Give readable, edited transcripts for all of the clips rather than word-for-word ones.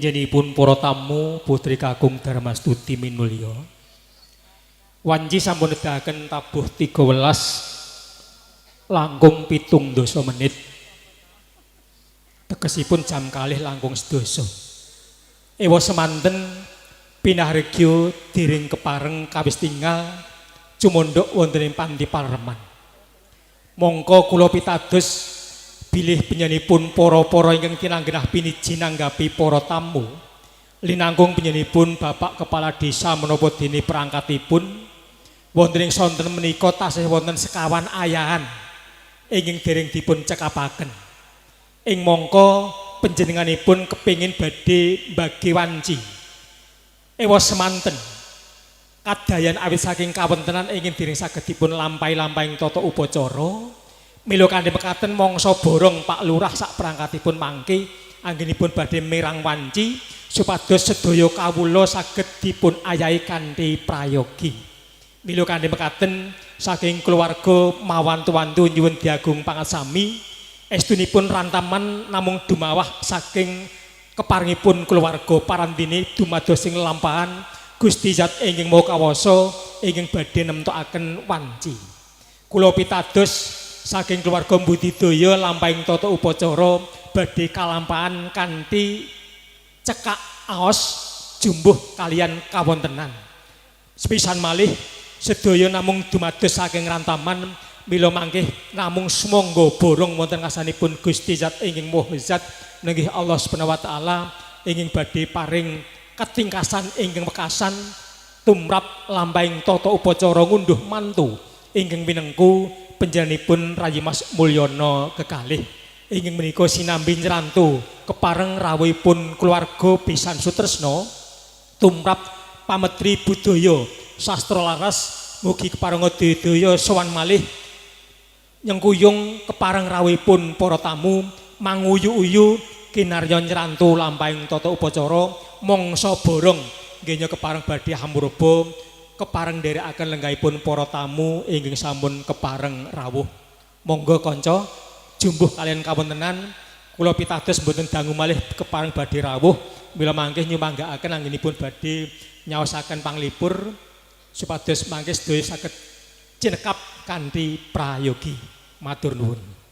Panjenenganipun para tamu Putri Kakung Darmastuti minulya. Wanci sampun nedahaken tabuh 13 langkung 7 menit. Tegesipun jam kalih langkung 7. Ewa semanten pinahargya diring kepareng kawis tinggal cumondhok wonten ing Panti Pareman. Mongko kula pitados bilih penyanipun para-para ingkang tinanggenah piniji nanggapi para tamu linangkung penyanipun Bapak Kepala Desa menapa dene perangkatipun wonten ing sonten menika tasih wonten sekawan ayahan ingkang dereng dipun cekapaken ing mangka panjenenganipun kepingin badhe mbagi wanci ewa semanten kadayan awit saking kawontenan ingin dereng saged dipun lampahi-lampahing tata upacara. Mila kanthi mekaten mangsa borong Pak Lurah sak perangkatipun mangke anggenipun badhe mirang wanci supados sedaya kawula saged dipun ayahi kanthi prayogi. Mila kanthi mekaten saking keluarga mawantu-wantu nyuwun diagung pangasami estunipun rantaman namung dumawah saking keparengipun keluarga parandene dumados ing lampahan Gusti Zat ingkang Maha Kawasa ingkang badhe nemtokaken wanci. Kula pitados saking keluarga budidaya lampahing tata upacara badhe kalampahan kanthi cekak aos jumbuh kalian kawontenan. Sepisan malih sedaya namung dumados saking rantaman mila mangke namung sumangga borong wonten ngasanipun Gusti Zat ingkang Maha Zat nenggih Allah Subhanahu wa taala ingkang badhe paring katingkasan ingkang wekasan tumrap lampahing tata upacara ngunduh mantu ingkang minengku panjenenganipun Rayi Mas Mulyono kekalih ingkang menika sinambi nyrantu kepareng rawuhipun keluarga Besan Sutresna tumrap pametri budaya sastra laras mugi keparenga dedaya sowan malih nyengkuyung kepareng rawuhipun para tamu manguyu-uyu kinarya nyrantu lampahing tata upacara mangsa borong nggih kepareng badhe hamuraba kepareng nderekaken lenggahipun para tamu ingkang sampun kepareng rawuh. Monggo kanca jumbuh kalian kawontenan kula pitados mboten dangu malih kepareng badhe rawuh mila mangke nyumanggaaken anggenipun badhe nyaosaken panglipur supados mangke sedaya saged cinekap kanthi prayogi. Matur nuwun.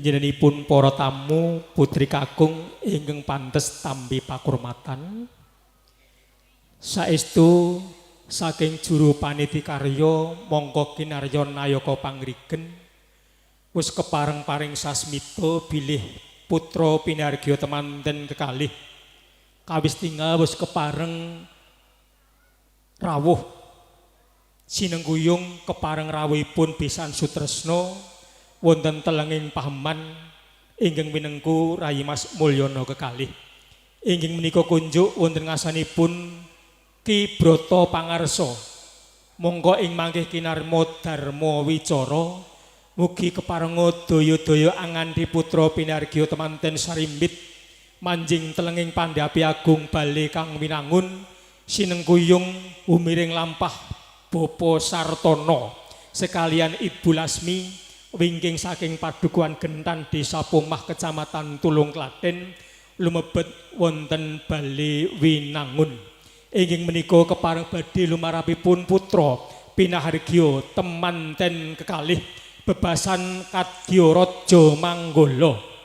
Pinjenenganipun para tamu putri kakung ingkang pantes tampi pakurmatan. Saestu saking juru panitikarya mongko kinarya nayaka pangrigen wis kepareng-paring sasmita bilih putra pinargya temanten kekalih kawis tinggal wis kepareng rawuh sinengguyung kepareng rawuhipun besan sutresna wonten telenging paheman ingkang minengku Rayi Mas Mulyana kekalih inggih menika kunjuk wonten ngasanipun Ki Brata Pangarsa monggo ing mangkih kinarma dharma wicara mugi keparenga daya-daya anganti putra pinargya temanten sarimbit manjing telenging pandhapi agung bale kang winangun sinengguyung umiring lampah Bapa Sartono sekalian Ibu Lasmi wingking saking padukuhan Gentan Desa Pomah Kecamatan Tulung Klaten lumebet wonten bale winangun inggih menika kepareng badhe lumarapipun putra pinahargya temanten kekalih bebasan Kadya Raja Manggala.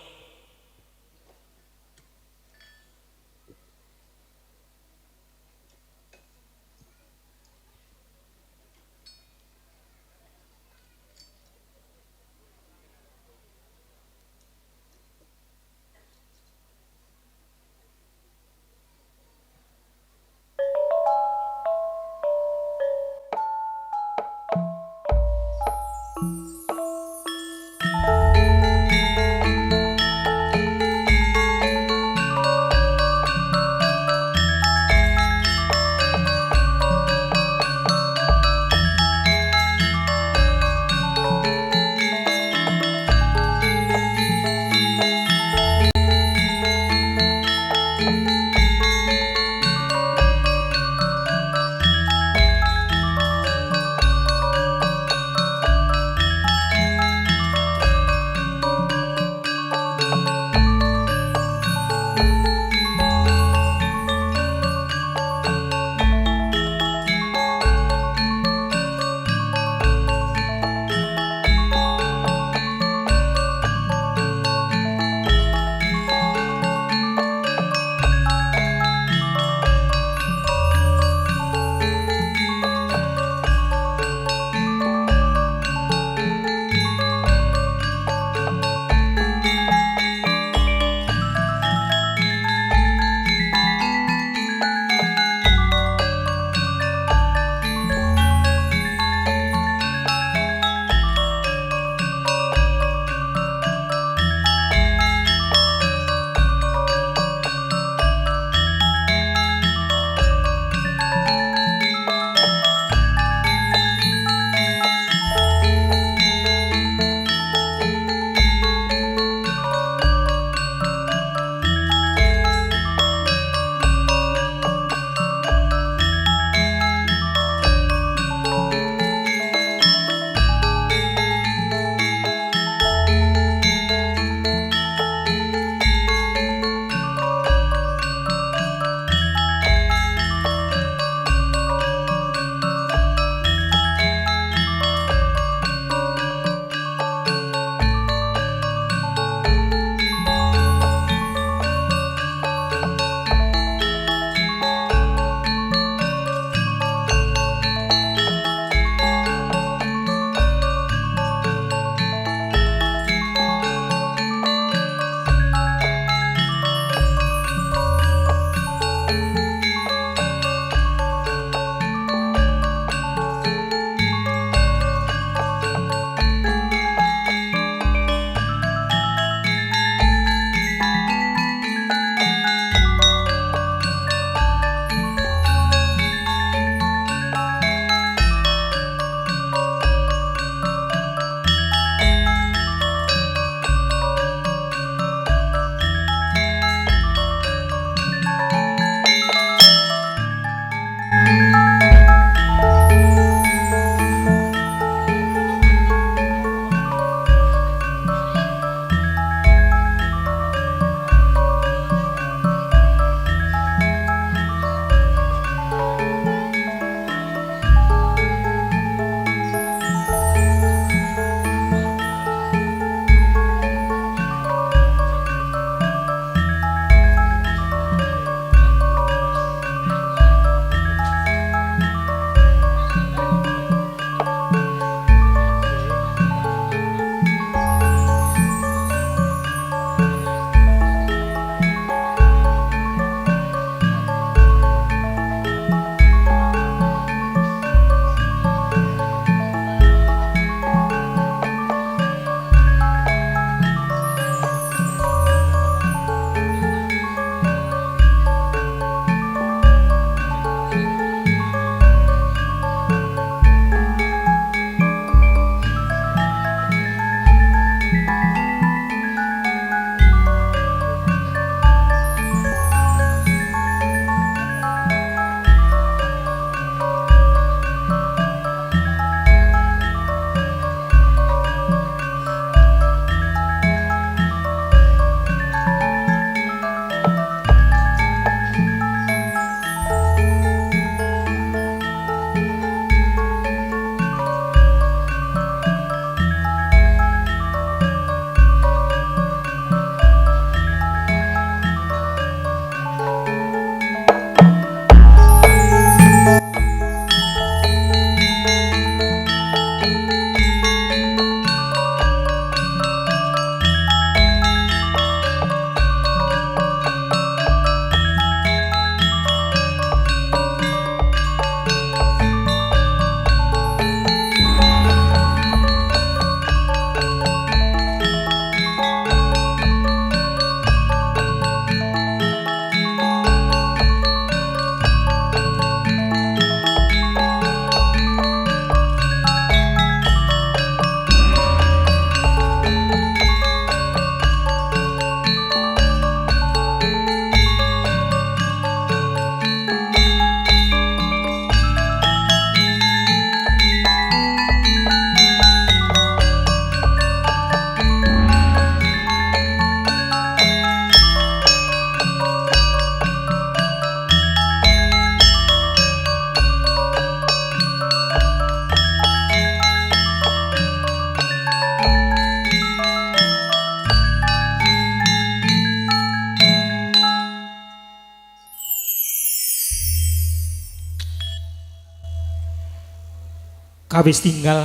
Kawis tinggal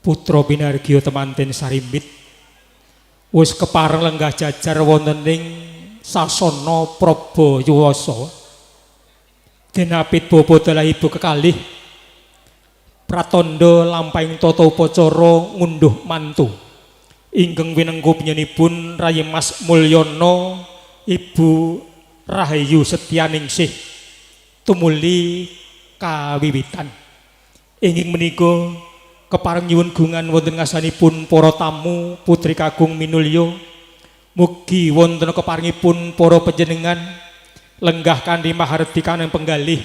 putra Pinargya temanten Sarimbit wis kepareng lenggah jajar wonten ing sasana Prabayawasa. Denapit bapa dalah ibu kekalih pratandha lampahing tata upacara ngunduh mantu ingkang winengku penyenipun Rayi Mas Mulyana Ibu Rahayu Setyaningsih tumuli kawiwitan. Inging menika kepareng nyuwun gungan wonten ngasanipun para tamu putri kakung minulya. Mugi wonten keparengipun para panjenengan lenggah kanthi maharti kanang penggalih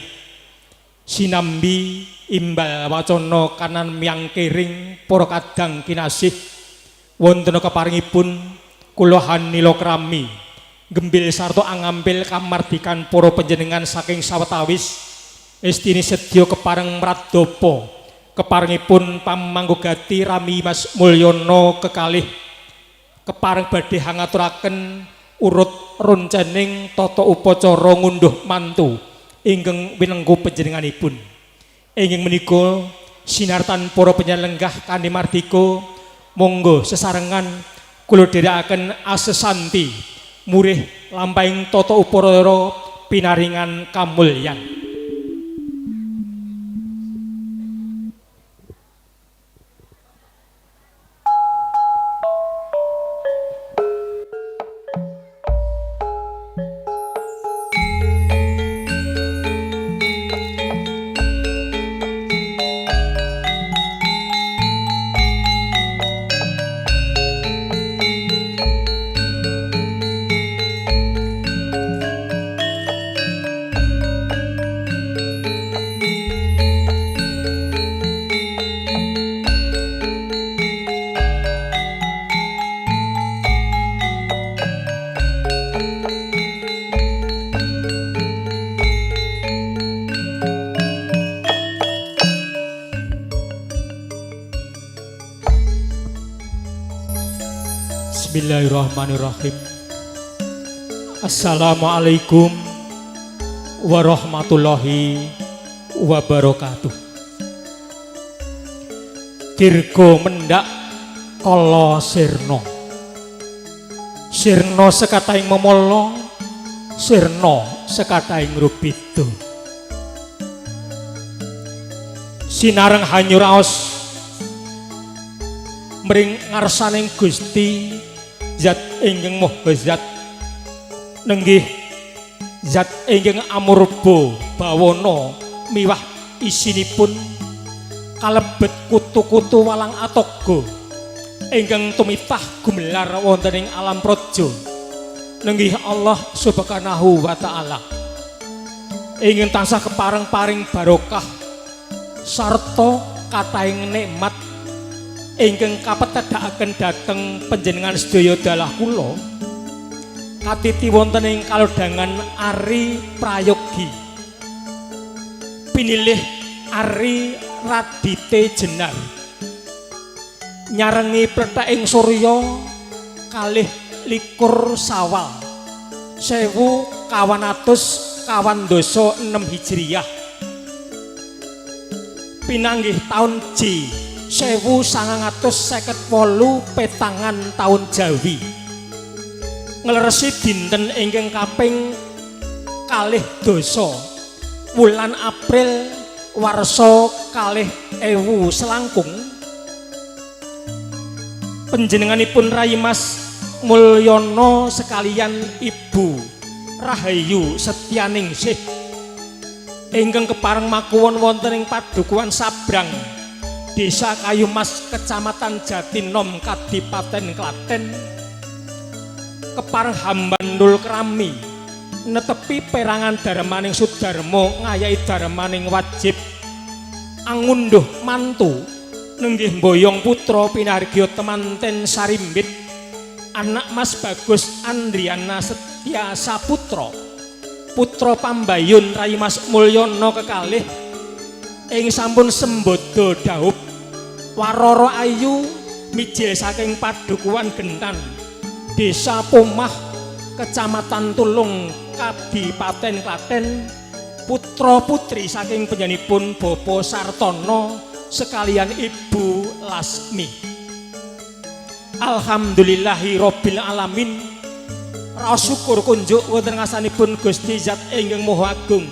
sinambi imbal wacana kanan miyangkiring para kadang kinasih wonten keparengipun kula hanila krami gembil sarta angampil kamardikan para panjenengan saking sawetawis Estini sedya kepareng mradapa keparengipun pamanggugati Rami Mas Mulyana kekalih kepareng badhe hangaturaken urut roncening tata upacara ngunduh mantu ingkang winengku panjenenganipun. Inging menika sinartan para panjenengan kanthi mardika monggo sesarengan kula dherekaken asesanti murih lampahing tata upacara pinaringan kamulyan. Bismillahirrahmanirrahim. Assalamualaikum warahmatullahi wabarakatuh. Dirga mendak kala sirna. Sirna sekataing memala, sirna sekataing rubida. Sinareng hanyur raos mring ngarsaning Gusti Zat ingkang Maha Zat nenggih Zat ingkang amurba bawana miwah isinipun kalebet kutu-kutu walang atoga ingkang tumitah gumelar wonten ing alam praja nenggih Allah Subhanahu wa taala ingkang tansah kepareng paring barokah sarta katahing nikmat ingkang kapetedhakaken dhateng panjenengan sedaya dalah kula katiti wonten ing kalodhangan Ari Prayogi pinilih Ari Radite Jenar nyarengi pletheking surya kalih likur Sawal 1426 Hijriyah pinanggih taun J 1958 petangan taun Jawi ngleresi dinten ingkang kaping 2 wulan April warsa 2000 selangkung panjenenganipun Rayi Mas Mulyana sekalian Ibu Rahayu Setyaningsih ingkang kepareng makuwon wonten ing Padukuhan Sabrang Desa Kayumas Kecamatan Jatinom Kadipaten Klaten kepareng hambandul krami netepi perangan darmaning Sudarma ngayahi darmaning wajib angunduh mantu nenggih mboyong putra Pinargya temanten Sarimbit anak Mas Bagus Andriana Setya Saputra putra pambayun Rayi Mas Mulyana kekalih ing sampun sembodo dhaup warara ayu mijil saking Padukuhan Gentan Desa Pomah Kecamatan Tulung Kadipaten Klaten putra putri saking penyanipun Bapa Sartono sekalian Ibu Lasmi. Alhamdulillahi Rabbil Alamin. Raos syukur kunjuk wonten ngasanipun Gusti Zat ingkang Maha Agung.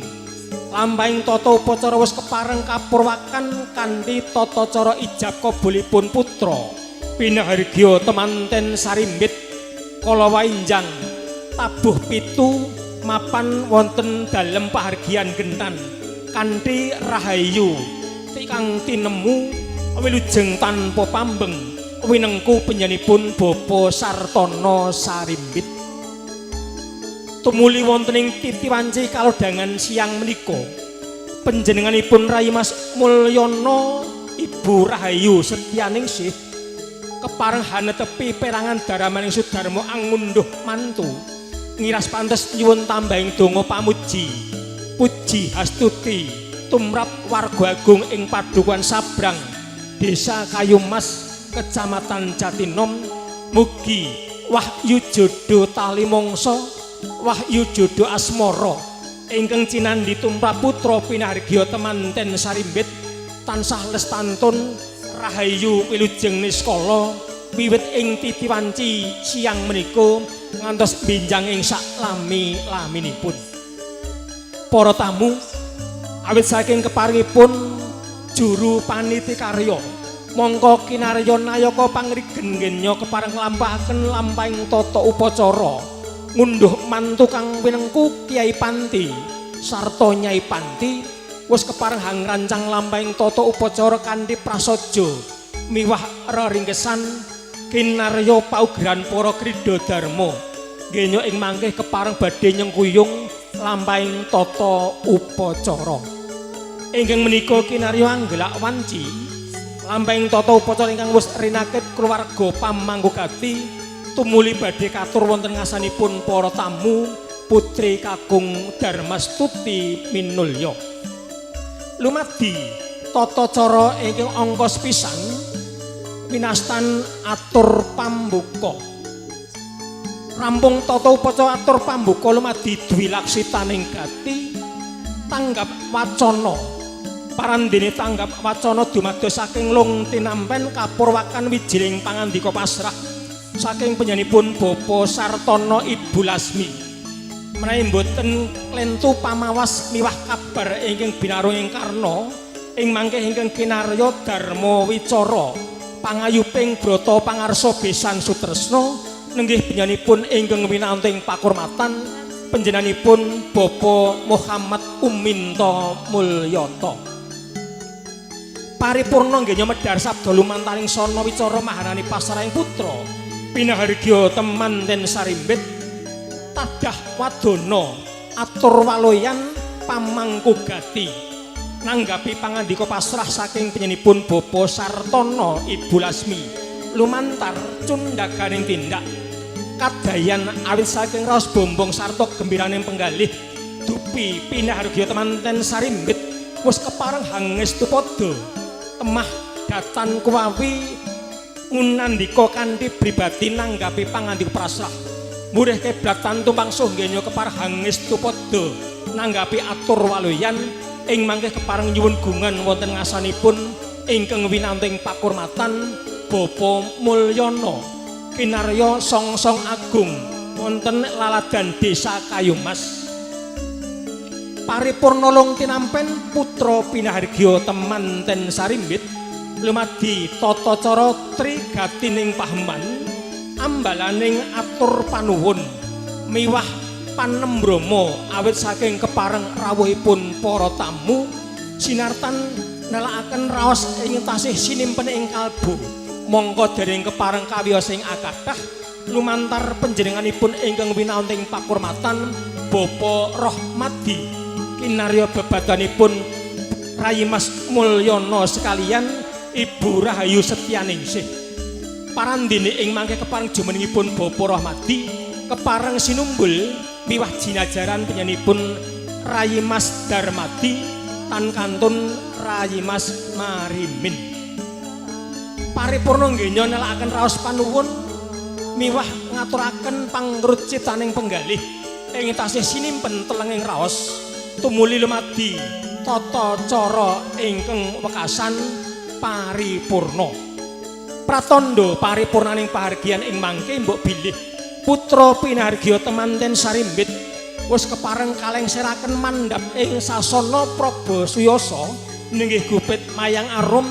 Lampahing tata upacara wis kepareng kapurwakan kanthi tata cara ijab kabulipun putra pinahargya temanten sarimbit kala wainjang tabuh pitu mapan wonten dalem pahargyan gentan kanthi rahayu tikang tinemu wilujeng tanpa pambeng winengku penyanipun Bapa Sartono Sarimbit. Tumuli wonten ing titiwanci kalodhangan siang menika panjenenganipun Rai Mas Mulyono Ibu Rahayu Setyaningsih kepareng hanetepi perangan daramaning Sudarmo angunduh mantu ngiras pantes nyuwun tambahing donga pamuji puji hastuti tumrap warga agung ing Padukuhan Sabrang Desa Kayumas Kecamatan Jatinom. Mugi wahyu jodoh tali mangsa wahyu jodoh asmara ingkang cinandhi tumrap putra pinahargya temanten Sarimbit tansah lestantun rahayu wilujeng niskala wiwit ing titiwanci siang menika ngantos benjang ing sak lami-laminipun. Para tamu, awit saking keparingipun juru panitikarya mongko kinarya nayaka pangrigen ngenya kepareng nglampahaken lampahing tata upacara ngunduh mantu kang winengku Kyai Panti sarta Nyai Panti wis kepareng hangrancang lampahing tata upacara kanthi prasaja miwah reringkesan kinarya paugeran para krida dharma ngenya ing mangke kepareng badhe nyengkuyung lampahing tata upacara. Ingkang menika kinarya anggelak wanci lampahing tata upacara ingkang wis rinakit keluarga pamanggugati tumuli badhe katur wonten ngasanipun para tamu Putri Kakung Darmastuti Minulya. Lumadi tata cara ingkang angka sepisan winastan atur pambuka. Rampung tata upacara atur pambuka lumadi dwi laksitaning gati tanggap wacana. Parandene tanggap wacana dumados saking lung tinampen kapurwakan wijining pangandika pasrah saking penyanipun Bapa Sartono Ibu Lasmi. Menawi mboten klentu pamawas miwah kabar ingkang binarung ing karna ing mangke ingkang kinarya dharma wicara pangayuping brata pangarsa besan sutresna nenggih penyanipun ingkang winanting pakurmatan panjenenganipun Bapa Muhammad Uminto Mulyata. Paripurna nggenya medhar sabda lumantaning sana wicara mahanani pasrahing putra pinahargya temanten Sarimbit tadah wadana atur waloyan pamangkugati nanggapi pangandika pasrah saking penyanipun Bapa Sartono Ibu Lasmi lumantar cundhaganing tindak kadayan awit saking raos bombong sarta gembiraning penggalih dupi pinahargya temanten Sarimbit wis kepareng hangestu padha temah datan kuwawi ngunandika kanthi pribadi nanggapi pangandika pasrah murih keblatan tumpangsuh ngenya kepareng hangestu padha nanggapi atur waloyan ing mangke kepareng nyuwun gungan wonten ngasanipun ingkang winanting pakurmatan Bapa Mulyono kinarya songsong agung wonten laladan Desa Kayumas. Paripurna lung tinampen putra pinahargya temanten Sarimbit lumadi tata cara trigatining paheman ambalaning atur panuwun miwah panembrama awit saking kepareng rawuhipun para tamu sinartan nelakaken raos ing tasih sinimpen ing kalbu mongko dereng kepareng kawiyos sing akathah lumantar panjenenganipun ingkang winanting pakurmatan Bapa Rohmadi kinarya bebadanipun Rai Mas Mulyono sekalian Ibu Rahayu Setyaningsih. Parandene ing mangke kepareng jumenengipun Bapa Rohmadi kepareng sinumbul miwah jinajaran penyanipun Rai Mas Darmadi tan kantun Rai Mas Marimin. Paripurna nggenya nelakaken raos panuwun miwah ngaturaken pangrucitaning penggalih ing tasih sinimpen telenging raos tumuli lumadi tata cara ingkang wekasan paripurna. Pratandha paripurnaning pahargyan ing mangke mbok bilih putra pinahargya temanten Sarimbit wis kepareng kalengseraken mandhap ing sasana Prabasuyasa ninggih gupit mayang arum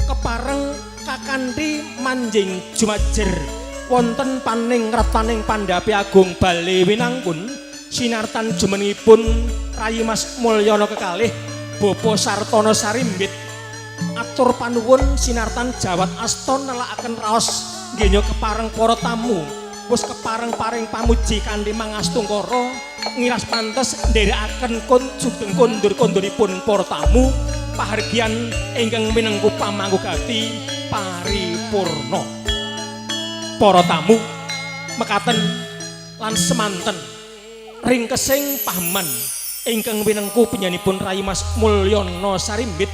kepareng kakanthi manjing jumajer wonten paning retaning pandhapi agung Bale Winangkun sinartan jumenipun Rayi Mas Mulyana kekalih Bapa Sartana Sarimbit atur panuwun sinartan jawat asta nelakaken raos nggih kepareng para tamu wis kepareng paring pamuji kanthi mangastungkara ngiras pantes nderekaken sugeng kondur-konduripun para tamu pahargyan ingkang minangka pamanggugati paripurna. Para tamu mekaten lan semanten ringkesing pahaman ingkang winengku penyanipun Rayi Mas Mulyana Sarimbit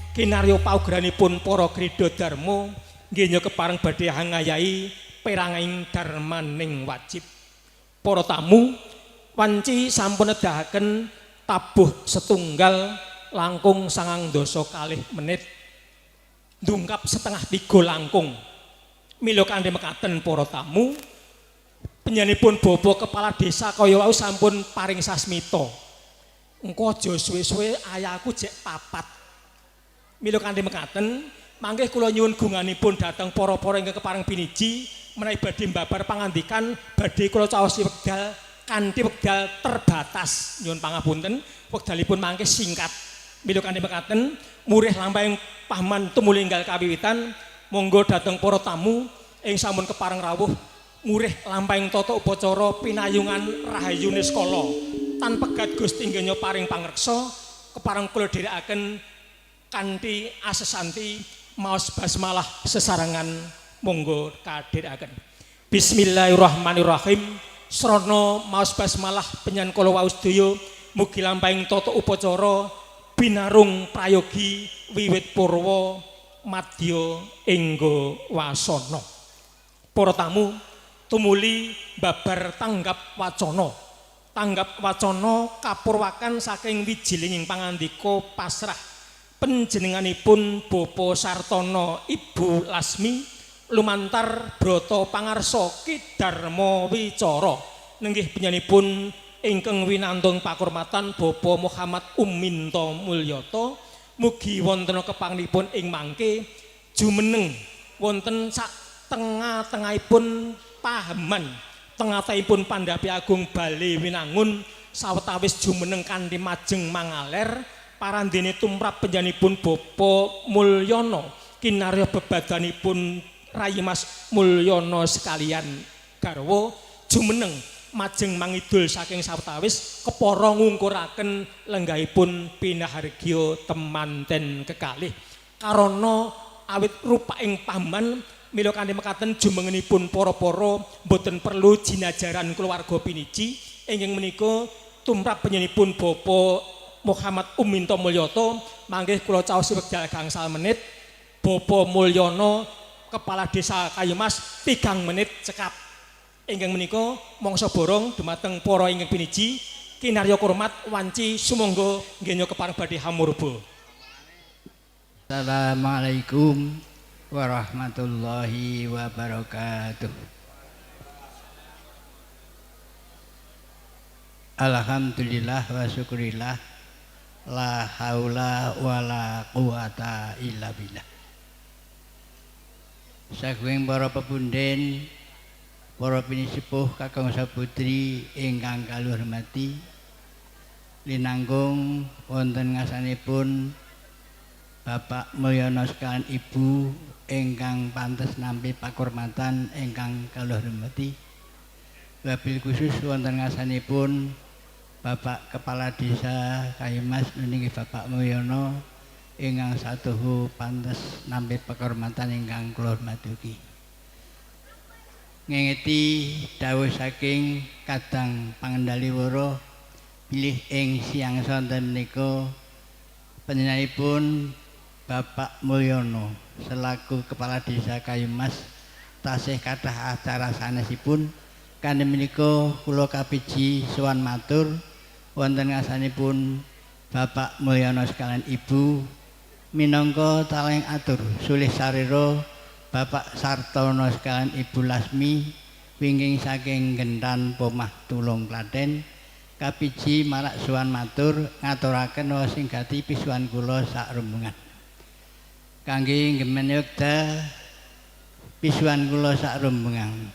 kinarya paugeranipun para Grida Darma nggih kepareng badhe ngayahi peranging darmaning wajib. Para tamu wanci sampun nedahaken tabuh setunggal langkung 9:30 menit ndungkap setengah 3 langkung. Mila kanthi mekaten para tamu penyanipun Bapak Kepala Desa kaya wau sampun paring sasmita. Engko aja suwe-suwe ayahku jek papat. Mila kanthi mekaten mangke kula nyuwun gunganipun dhateng para-para ingkang kepareng piniji menawi badhe mbabar pangandikan badhe kula caosi wekdal kanthi wekdal terbatas. Nyuwun pangapunten wekdalipun mangke singkat. Mila kanthi mekaten murih lampahing pahaman tumulinggal kawiwitan monggo dhateng para tamu ing sampun kepareng rawuh murih lampahing tata upacara pinayungan rahayune skala tanpa pegat Gusti nggenya paring pangreksa kepareng kula dherekaken kanthi asesanti maos basmalah sesarengan monggo kadherekaken. Bismillahirrahmanirrahim. Srana maos basmalah penyan kala wau sedaya mugi lampahing tata upacara binarung prayogi wiwit purwa madya engga wasana. Para tamu tumuli babar tanggap wacana. Tanggap wacana kapurwakan saking wijilinging pangandika pasrah panjenenganipun Bapa Sartana Ibu Lasmi lumantar brata pangarsa Ki Darma Wicara nenggih penyanipun ingkang winantun pakurmatan Bapak Muhammad Uminta Mulyata mugi wonten kepangnipun ing mangke jumeneng wonten sak tengah-tengahipun pahaman tengah-tengahipun Pandhapi Agung Bale Winangun sawetawis jumeneng kanthi majeng mangaler parandene tumrap penjanipun Bapak Mulyana kinarya bebadanipun Rayi Mas Mulyana sekalian garwa jumeneng majeng mangidul saking sawetawis kepara ngungkuraken lenggahipun pinahargya temanten kekalih karana awit rupaing paman mila kanthi mekaten jumengenipun para-para boten perlu jinajaran keluarga piniji ingkang menika tumrap penyanipun Bapak Muhammad Uminta Mulyata mangke kula caosi wekdal gangsal menit Bapak Mulyana Kepala Desa Kayumas 3 menit cekap. Ingkang menika mangsa borong dumateng para ingkang piniji kinarya kurmat wanci sumangga nggenya kepareng badhe hamurba. Assalamualaikum warahmatullahi wabarakatuh. Alhamdulillah wa syukurillah la haula wala quwata illa billah. Saking para pepunden para pinisepuh kakang saputri ingkang kaluhur hormati linanggung wonten ngasanipun Bapak Mulyana sekalian Ibu ingkang pantes nampi pakurmatan ingkang kaluhur hormati wabil khusus wonten ngasanipun Bapak Kepala Desa Kayumas niki Bapak Mulyana ingkang satuhu pantes nampi pakurmatan ingkang kula hormati ngengeti dawuh saking Kadang Pangendali Wara bilih ing siang sonten menika panjenenganipun Bapak Mulyana selaku Kepala Desa Kayumas tasih kathah acara sanesipun kanthi menika kula kapiji sowan matur wonten ngasanipun Bapak Mulyana sekalian Ibu minangka taleng atur sulih sarira Bapak Sartono sekalian Ibu Lasmi wingking saking Gentan Pomah Tulung Klaten kapiji marak suwan matur ngaturaken sing gati pisuhan kula sak rombongan kangge ngemen yekda pisuhan kula sak rombongan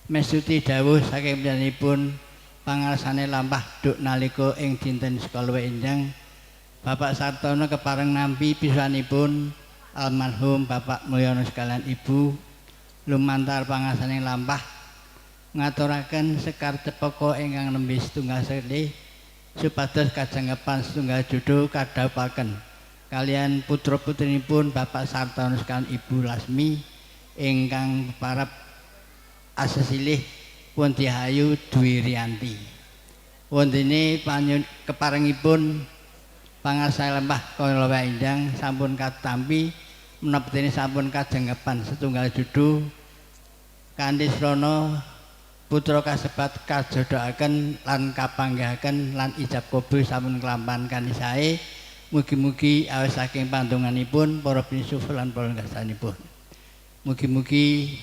mestuti dawuh saking panjenenganipun pangarsane lampah duk nalika ing dinten sekala enjang Bapak Sartono kepareng nampi pisuhanipun almarhum Bapak Mulyono sekalian Ibu lumantar pangarsane lampah ngaturaken sekar cepaka ingkang nembe setunggal selih supados kajangepan setunggal judul kadhapaken kalian putra-putrinipun Bapak Sartono sekalian Ibu Lasmi ingkang parab asesilih Puntihayu Dwi Rianti wontene keparengipun pangarsane lampah kala enjang sampun katampi menapa dene sampun kajengepan setunggal judul kanthi srana putra kasebat kajodohaken lan kapanggihaken lan ijab kabul sampun kelampahan kanthi sae mugi-mugi awis saking pandonganipun para pinisuh lan para gasanipun mugi-mugi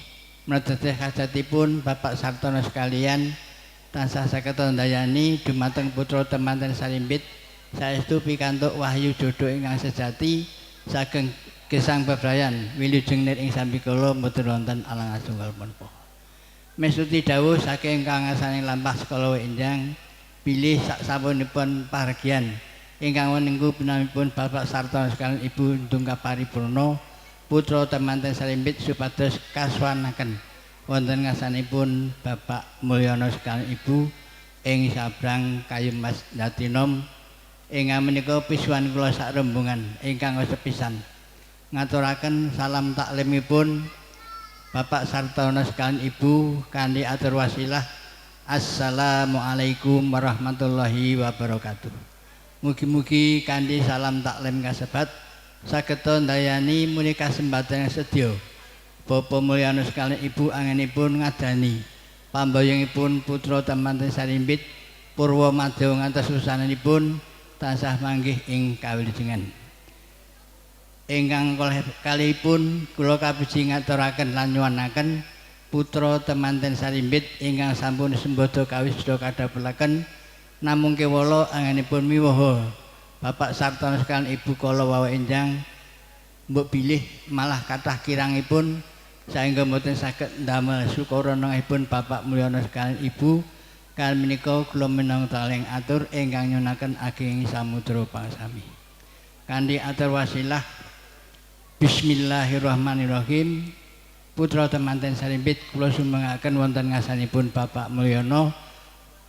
menedheh hajatipun Bapak Sartono sekalian tansah saged ndayani dumateng putra temanten salimbit saestu pikantuk wahyu jodoh ingkang sejati saking gesang bebrayan wilujeng nir ing sambikala mboten wonten alang asunggal menapa mestuti dawuh saking kangasane lampah sekala enjang bilih sak sapunipun paregian ingkang menenggu pinamipun Bapak Sartono sekalian Ibu Ndungka Paripurna putra temanten salimbit supados kasuwanaken wonten ngasanipun Bapak Mulyono sekalian Ibu ing sabrang Kayumas Jatinom ingkang menika pisuhan kula sak rombongan ingkang sepisan ngaturaken salam taklimipun Bapak Sartono sekalian Ibu kanthi atur wasilah Assalamualaikum warahmatullahi wabarakatuh. Mugi-mugi kanthi salam taklim kasebat saged ndayani muni kasempatan sedya Bapak Mulyono sekalian Ibu angenipun ngadani pambayangipun putra temanten salimbit purwa madya ngantos susananipun tansah manggih ing kawilujengan. Ingkang kalihipun kula kapiji ngaturaken lan nyuwunaken putra temanten salimbit ingkang sampun sembada kawisuda kadhapelaken namung kewala angenipun miwaha Bapak Sartono sekalian Ibu kala wawa enjang mbok bilih malah kathah kirangipun saengga mboten saged ndamel sukaranipun Bapak Mulyono sekalian Ibu kal menika kula minangka taleng atur ingkang nyunaken ageng samudra pangsami kanthi atur wasilah Bismillahirrahmanirrahim putra temanten salimbit kula sumengaken wonten ngasanipun Bapak Mulyono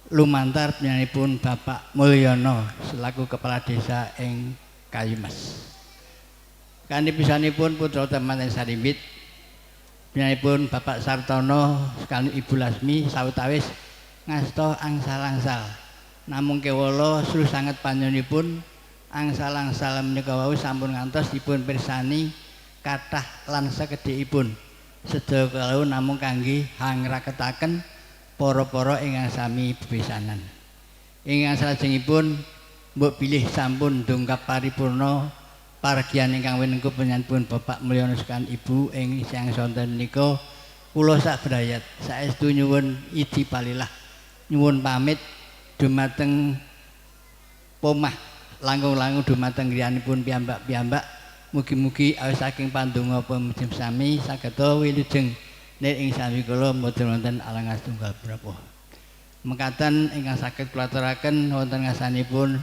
lumantar penyanipun Bapak Mulyono selaku kepala desa ing Kayumas kanthi pisanipun putra temanten salimbit penyanipun Bapak Sartono sekalian Ibu Lasmi sawetawis ngasta angsal-angsal namung kewala suluh sanget panjenenganipun angsal-angsal menika wau sampun ngantos dipun pirsani kathah lan sekedhikipun sedaya kalau namung kangge hangraketaken para-para ingkang sami bebesanan ingkang salajengipun mbok bilih sampun ndungkap paripurna paregian ingkang winengku panjenenganipun Bapak Mulyono sekalian Ibu ing siang sonten menika kula sak brayat saestu nyuwun idi palilah nyuwun pamit dumateng pomah langkung-langkung dumateng griyanipun piyambak-piyambak mugi-mugi awis saking pandonga pemujim sami sageda wilujeng nir ing sambikala mboten wonten alangan setunggal menapa mekaten ingkang saged kula aturaken wonten ngasanipun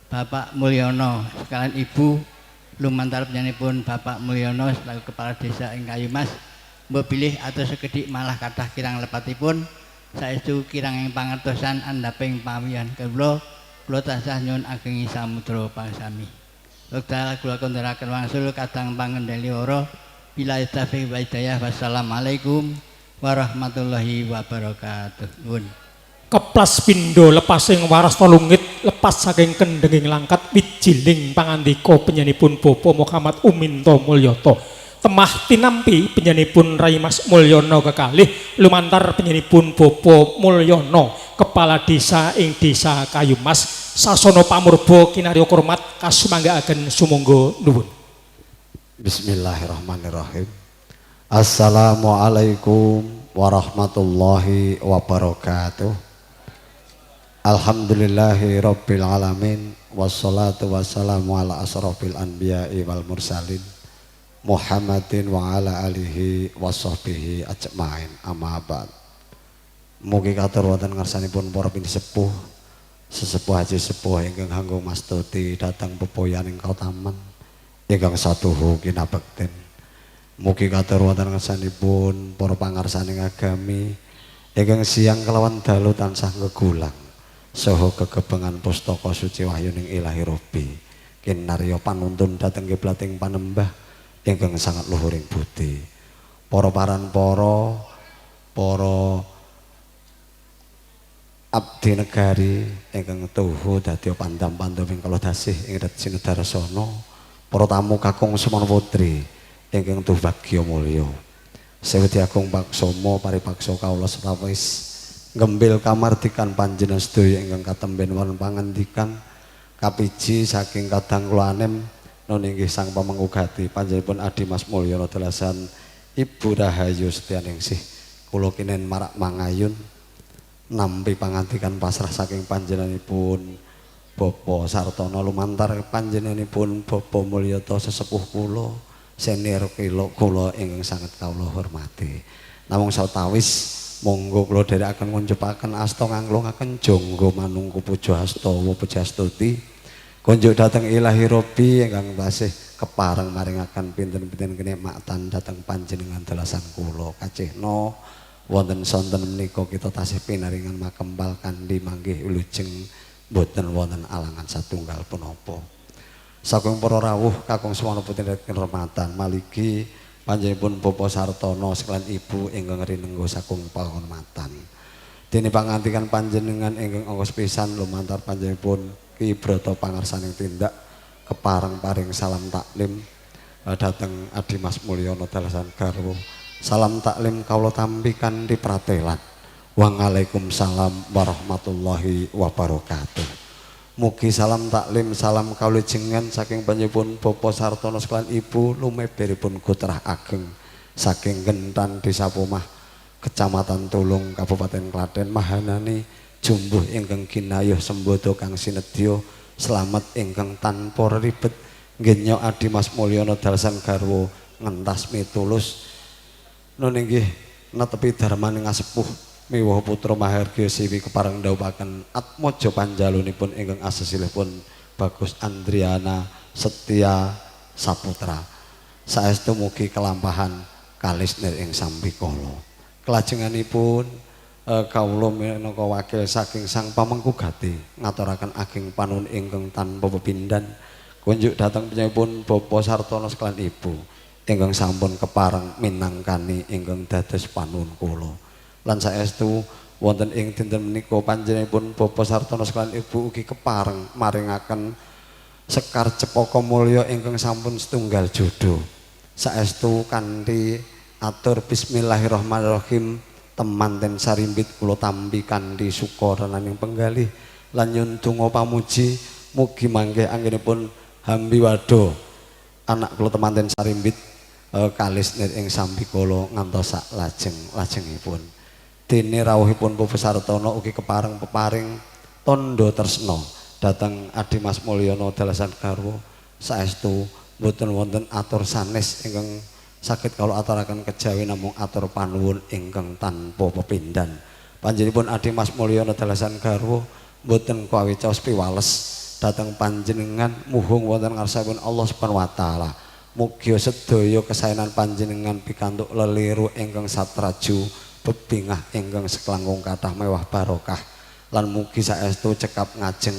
Bapak Mulyono sekalian Ibu lumantar panjenenganipun Bapak Mulyono selaku kepala desa ing Kayumas mbok bilih atus sekedhik malah kathah kirang lepatipun saestu kirang ing pangertosan andhaping pawiyan kula tansah nyuwun ageng samudra pangsami. Wekdal kula kandharaken wangsul kadang pangendhali ora bila taufiq wa hidayah. Wassalamualaikum warahmatullahi wabarakatuh. Nuwun. Keplas pindho lepasing waras tolungit lepas saking kendhenging langkat wijiling pangandika penyanipun Bapak Muhammad Uminto Mulyoto temah tinampi penyanipun Rai Mas Mulyono kekalih lumantar penyanipun Bapak Mulyono kepala desa ing desa Kayumas sasana pamurba kinarya kurmat kasumanggaaken sumangga nuwun. Bismillahirrahmanirrahim. Assalamualaikum warahmatullahi wabarakatuh. Alhamdulillahi rabbil alamin. Wassalatu wassalamu ala asrafil anbiya'i wal mursalin Muhammadin wa ala alihi wa sahbihi ajma'in. Amma ba'd. Mugi katur wonten ngarsanipun para pini sepuh, sesepuh haji sepuh ingkang hanggung mastuti dhateng pepoyaning kautaman ingkang satuhu kinabekten. Mugi katur wonten ngarsanipun para pangarsaning agami ingkang siang kelawan dalu tansah ngegulang saha kegebengan pustaka suci wahyuning Ilahi Rabbi kinarya panuntun dhateng kiblating panembah ingkang sangat luhuring budi. Para paranpara, para abdi negari ingkang tuhu dadi pandam-pandaming kala dasih ing sinedarsana, para tamu kakung semana putri ingkang tuh bagya mulya. Sewedi agung paksama paripaksa kawula sawetawis ngembil kamardikan panjenengan sedaya ingkang katemben wonten pangandikan kapiji saking kadang kula anem nunggih sang pamengugati panjenenganipun Adi Mas Mulyana Dalasan Ibu Rahayu Setyaningsih kula kinen marak mangayun nampi pangandikan pasrah saking panjenenganipun Bapa Sartono lumantar panjenenganipun Bapa Mulyata sesepuh kula senior kula ingkang sanget kawula hormati. Namung sawetawis monggo kula dherekaken ngunjupaken asta nganglungaken jangga manungku puja astawa pujastuti kunjuk dhateng Ilahi Rabbi ingkang tasih kepareng maringaken pinten-pinten kenikmatan dhateng panjenengan dalasan kula kacihna wonten sonten menika kita tasih pinaringan makempal kanthi manggih wilujeng boten wonten alangan satunggal punapa. Saking para rawuh kakung semana putri kehormatan maligi panjenenganipun Bapak Sartono sekalian Ibu ingkang rinengga saking panghormatan. Dene pangantikan panjenengan ingkang angka pisan lumantar panjenenganipun Ki Broto pangarsaning tindak kepareng paring salam taklim dhateng Adi Mas Mulyana Dalasan garwa. Salam taklim kawula tampi kanthi pratelan. Waalaikumsalam warahmatullahi wabarakatuh. Mugi salam taklim salam kawilujengan saking panjenenganipun Bapak Sartono sekalian Ibu lumeberipun Gotrah Ageng saking Gentan Desa Pomah Kecamatan Tulung Kabupaten Klaten mahanani jumbuh ingkang kinayuh sembodo kang sinedya slamet ingkang tanpa ribet nggenya Adi Mas Mulyana Dalasan garwa ngentas mitulus nun inggih netepi darmaning asepuh miwah putra mahargya siwi kepareng ndhawuhaken atmaja panjalunipun ingkang asesilipun Bagus Andriana Setya Saputra saestu mugi kelampahan kalis nir ing sampikala. Kelajenganipun kawula minangka wakil saking sang pamengkugati ngaturaken ageng panuwun ingkang tanpa pepindhan kunjuk dhateng panjenenganipun Bapak Sartono sekalian Ibu ingkang sampun kepareng minangkani ingkang dados panuwun kula. Lan saestu wonten ing dinten menika panjenenganipun Bapak Sartono sekalian Ibu ugi kepareng maringaken sekar cepaka mulya ingkang sampun setunggal jodho. Saestu kanthi atur bismillahirrahmanirrahim temanten sarimbit kula tampi kanthi suka renaning penggalih lan nyun donga pamuji mugi mangke anggenipun hambi wado anak kula temanten sarimbit kalis nir ing sampikala ngantos sak lajengipun. Dene rawuhipun Bapak Sartono ugi kepareng peparing tandha tresna dhateng Adi Mas Mulyana Dalasan garwa saestu boten wonten atur sanes ingkang saged kawula aturaken kejawi namung atur panuwun ingkang tanpa pepindhan. Panjenenganipun Adi Mas Mulyana Dalasan garwa boten kawicos piwales dhateng panjenengan muhung wonten ngarsanipun Allah Subhanahu wa taala. Mugi sedaya kesaenan panjenengan pikantuk leliru ingkang satraju bebingah ingkang seklangkung kathah mewah barokah lan mugi saestu cekap ngajeng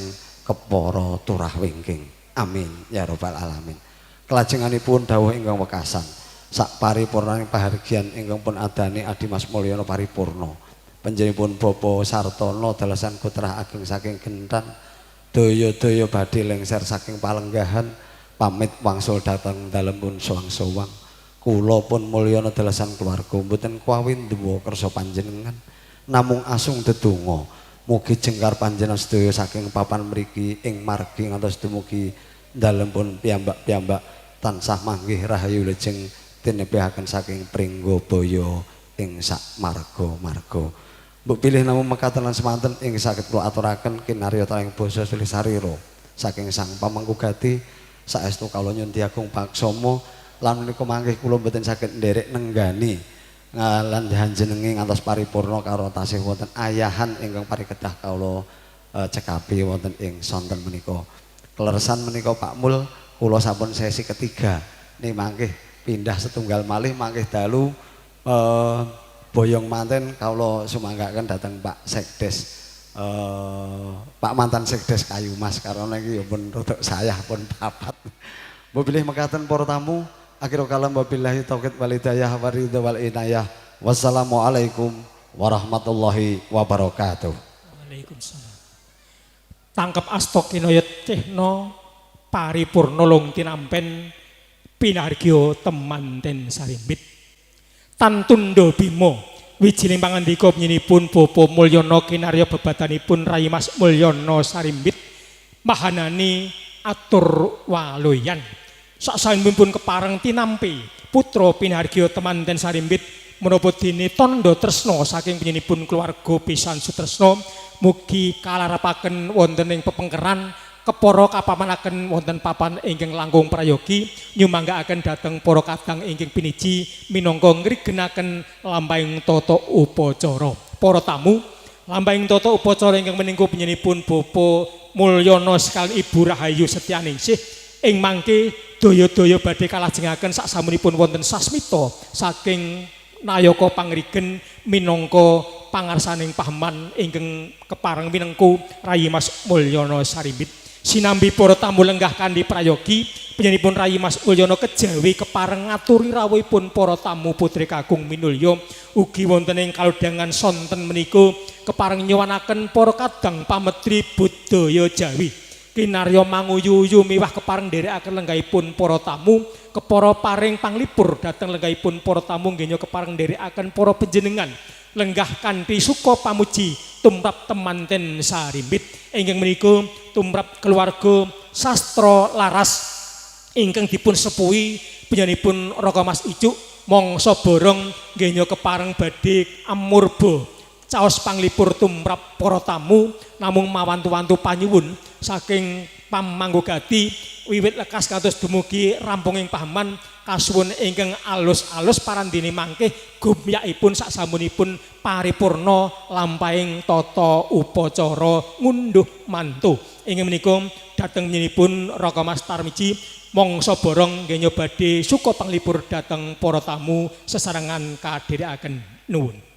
kepara turah wingking. Amin ya rabbal alamin. Kelajenganipun dawuh ingkang wekasan sak paripurnaning pahargyan ingkang pun adani Adi Mas Mulyana paripurna. Panjenenganipun Bapak Sartono Dalasan Gotrah Ageng saking Gentan daya-daya badhe lengser saking palenggahan pamit wangsul dhateng dalempun sowang-sowang. Kula pun Mulyana Dalasan keluarga mboten kuawin duwa kersa panjenengan namung asung dedonga mugi jengkar panjenengan sedaya saking papan mriki ing margi ngantos dumugi dalempun piyambak-piyambak tansah manggih rahayu lejeng tinepihaken saking Pringgabaya ing sak marga-marga. Mbok pilih namung mekaten lan semanten ing saged kula aturaken kinarya taling basa silih sarira saking Sang Pamangkugati saestu kawula nyuwun agung paksama lan menika mangke kula mboten saged nderek nenggani lan janjenengi ngantos paripurna karo tasih wonten ayahan ingkang parikedah kawula cekapi wonten ing sonten menika. Kleresan menika Pak Mul kula sampun sesi ketiga ning mangke pindah setunggal malih mangke dalu boyong manten kawula sumanggaken dhateng Pak Sekdes Pak mantan Sekdes Kayu Mas karena iki ya pun rodok sayah pun papat. Mbok bilih mekaten para tamu akhirul kalam wabillahi taufiq wal hidayah waridho wal inayah. Wassalamualaikum warahmatullahi wabarakatuh. Waalaikumsalam. Tangkep asta kinaya tehna paripurna long tinampen pinargya temanten sarimbit. Tantunda Bima wijining pangandika panjenenganipun Bapa Mulyana kinarya bebatanipun Rai Mas Mulyana Sarimbit mahanani atur waloyan saksampun kepareng tinampi putra pinargya temanten Sarimbit menapa dene tandha tresna saking panjenenganipun keluarga pisan sutresna mugi kalarapaken wonten ing pepengkeran kepara kapamanaken wonten papan ingkang langkung prayogi nyumanggaaken dhateng para kadang ingkang piniji minangka ngrigenaken lambahing tata upacara. Para tamu, lambahing tata upacara ingkang menika panjenenganipun Bapa Mulyana sekalian Ibu Rahayu Setyaningsih ing mangke daya-daya badhe kalajengaken saksamunipun wonten sasmita saking nayaka pangrigen minangka pangarsaning pahaman ingkang kepareng minengku Rai Mas Mulyana Sarimbit. Sinambi para tamu lenggah kanthi prayogi panjenenganipun Rai Mas Mulyana kejawi kepareng ngaturi rawuhipun para tamu putri kakung minulya ugi wonten ing kalodhangan sonten menika kepareng nyuwanaken para kadang pametri budaya Jawi kinarya manguyu-uyu miwah kepareng nderekaken lenggahipun para tamu kepara paring panglipur dhateng lenggahipun para tamu nggih kepareng nderekaken para panjenengan lenggah kanthi suka pamuji tumrap temanten Sarimbit ingkang menika tumrap keluarga sastra laras ingkang dipun sepuhi panjenenganipun Raka Mas Icuk mangsa borong nggih kepareng badhe amurba caos panglipur tumrap para tamu namung mawantu-wantu panyuwun saking Pamangkugati wiwit lekas kados dumugi rampunging pahaman kasuwun ingkang alus-alus parandene mangke gumyakipun saksamunipun paripurna lampahing tata upacara ngunduh mantu ingkang menika dhateng nyenipun Raka Mas Tarmiji mangsa borong nggih badhe suka panglipur dhateng para tamu sesarengan kadherekaken nuwun.